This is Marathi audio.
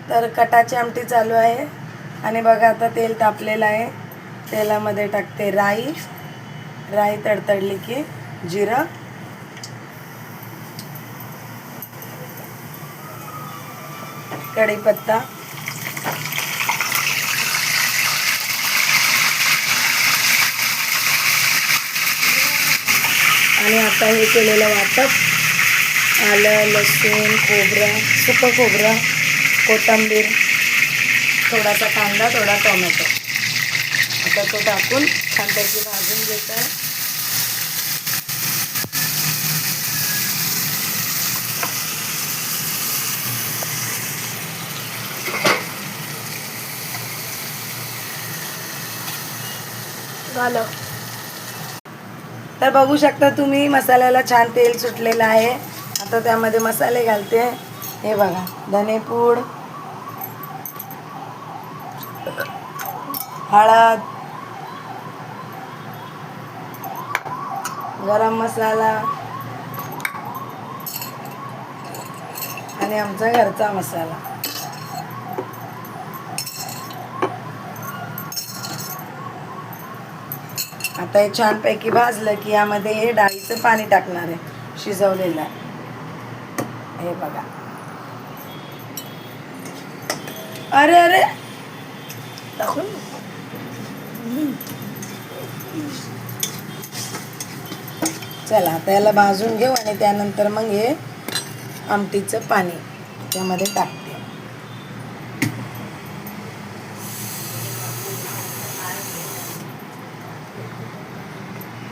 तर कटाची आमटी चालू आहे आणि बघा आता तेल तापलेलं आहे. तेलामध्ये टाकते राई. राई तडतडली की जिरं, कढीपत्ता आणि आता हे केलेलं वाटप, आलं, लसूण, खोबरं, सुकं खोबरं, कोथिंबीर, थोडासा कांदा, थोडा टोमॅटो. आता तो टाकून छानपैकी भाजून घेतो आहे. झालं. तर बघू शकता तुम्ही मसाल्याला छान तेल सुटलेलं आहे. आता त्यामध्ये मसाले घालते. हे बघा, धनेपूड, हळद, गरम मसाला आणि आमचा घरचा मसाला. आता हे छानपैकी भाजलं की यामध्ये हे डाळीचं पाणी टाकणार आहे, शिजवलेलं आहे. हे बघा. अरे अरे टाकून चला आता याला भाजून घेऊ आणि त्यानंतर मग हे आमटीचं पाणी त्यामध्ये टाक.